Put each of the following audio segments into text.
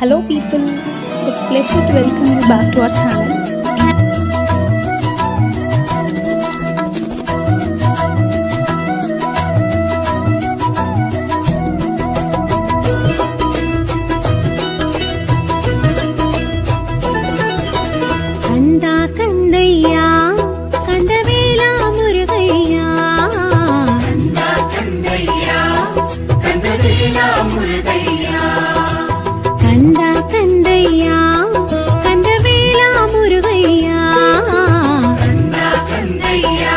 Hello people, it's a pleasure to welcome you back to our channel. கந்தா கந்தையா கந்தவேலா முருகையா கந்தா கந்தையா கந்தவேலா முருகையா கந்தா கந்தையா கந்தவேலா முருகையா கந்தா கந்தையா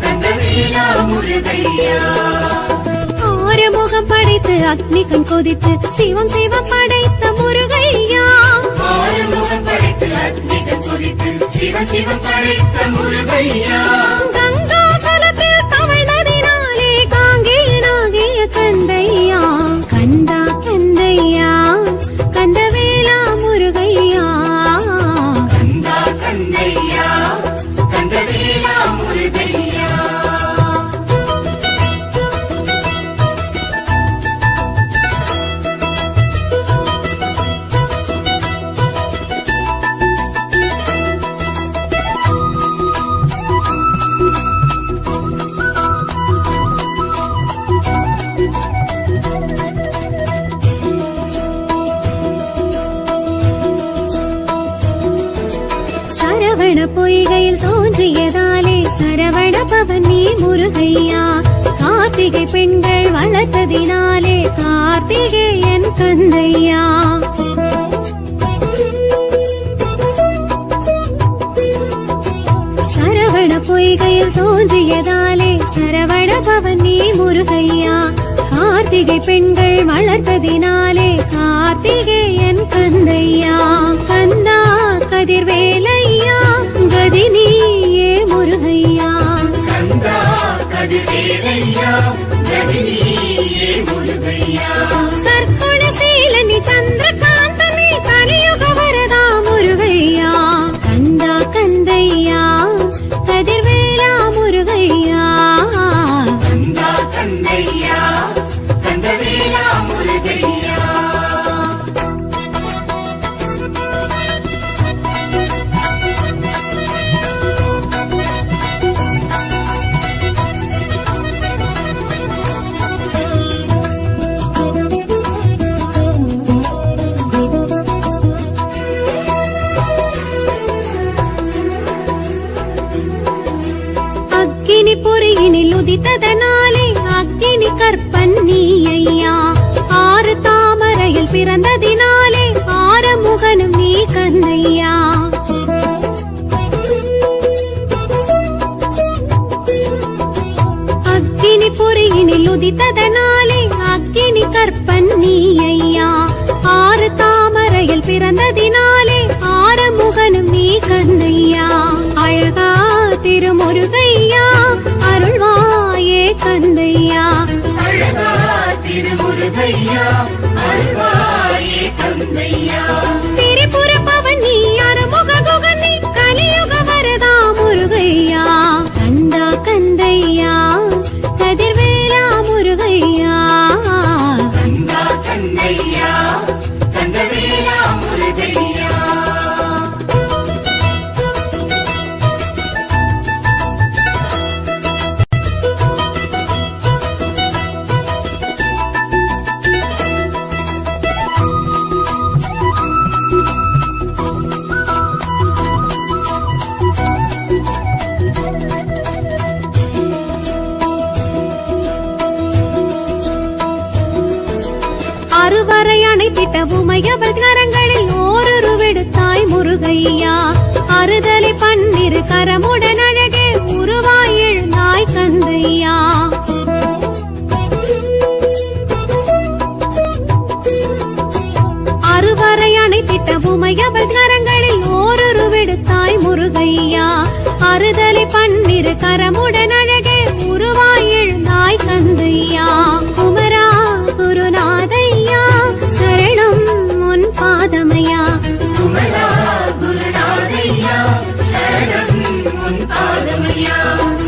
கந்தவேலா முருகையா ஆறுமுகம் படைத்து அக்னி கண் கொதித்து சிவம் சிவம் படைத்த முருகையா ஆறுமுகம் படைத்து அக்னி கண் கொதித்து சிவ சிவம் படைத்த முருகையா கங்கா சலத்தில் தவழ்ந்ததினாலே காங்கேயனாகிய கந்தையா கந்தா கந்தையா கந்தவேலா முருகையா கந்தா கந்தையா கந்தவேலா முருகையா சரவண பொய்கையில் தோன்றியதாலே சரவண பவன் நீ முருகையா கார்த்திகை பெண்கள் வளர்த்ததினாலே கார்த்திகேயன் கந்தையா சரவண பொய்கையில் தோன்றியதாலே சரவண பவன் நீ முருகையா கார்த்திகை பெண்கள் வளர்த்ததினாலே கார்த்திகேயன் கந்தையா கந்தா கதிர்வேலையா கதினியே முருகையா கந்தா கதிர்வேலையா கதினியே முருகையா சர்க்குணசீலனி சந்திரகாந்தனி கலியுக வரதா முருகையா கந்தா கந்தையா கதிர்வேலா முருகையா கந்தா கந்தையா கந்தவேலா முருகையா அக்கினி பொறியினில் உதித்ததனாலே அக்கினி கற்பன் நீயா ஆறு தாமரையில் பிறந்ததினாலே ஆறுமுகனும் நீ கந்தையா அக்கினி பொறியினில் உதித்ததனாலே அக்கினி கற்பன் நீயா ஆறு தாமரையில் பிறந்ததினாலே ஆறுமுகனும் நீ கந்தையா அழகா திருமுருகையா அருள்வாயே கந்தையா அழகா திருமுருகையா அருள்வாயே கந்தையா திரிபுர பவனி அறுமுக குகனி கலியுக வரதா முருகையா கந்தா கந்தையா கதிர்வேலா முருகையா கந்தா கந்தையா கந்தவேலா முருகையா அறுவரை அணைத்திட்ட உமையவள் கரங்களில் ஓருருவெடுத்தாய் முருகையா அறுதலை பன்னிரு கரமுடன் அழகே உருவாய் எழுந்தாய் கந்தையா அறுவரை அணைத்திட்ட உமையவள் கரங்களில் ஓருருவெடுத்தாய் முருகையா அறுதலை பன்னிரு கரமுடன் அழகே உருவாய் எழுந்தாய் கந்தையா குமரா குருநாதையா சரணம் முன் பாதமையா குமரா குருநாதையா சரணம் முன் பாதமையா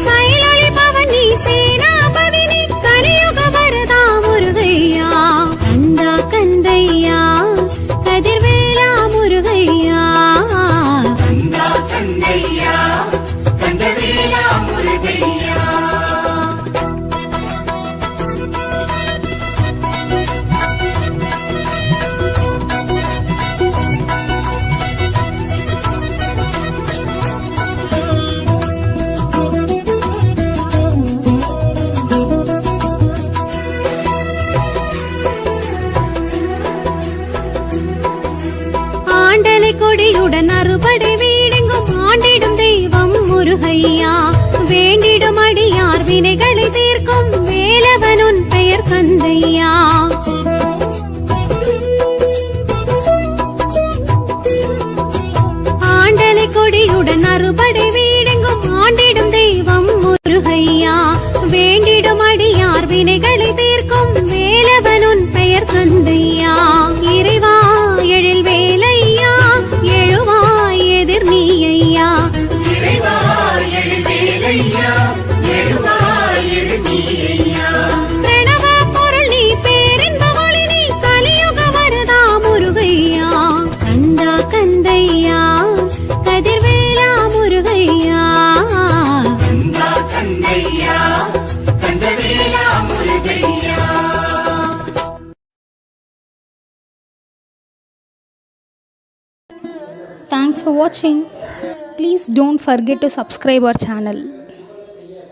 சைலொளி பவனி சேனாபதினி கலியுக வரதா முருகையா கந்தா கந்தையா கொடியுடன் அறுபடை வீடெங்கும் ஆண்டிடும் தெய்வம் முருகையா வேண்டிடும் அடியார் வினைகளை தீர்க்கும் வேலவனுன் பெயர் கந்தையா ஆண்டலை கொடியுடன் அறுபடை வீடெங்கும் ஆண்டிடும் தெய்வம் முருகையா வேண்டிடும் அடியார் வினைகளை தீர்க்கும் வேலவனுன் பெயர் கந்தையா இறைவா எழில் வேலையா எழுவாய் எதிர் நீயா பிரணவ பொருள் நீ பேரின்ப ஒளி நீ கலியுக வரதா முருகையா கந்தா கந்தையா கதிர்வேலா முருகையா Thanks for watching. Please don't forget to subscribe our channel.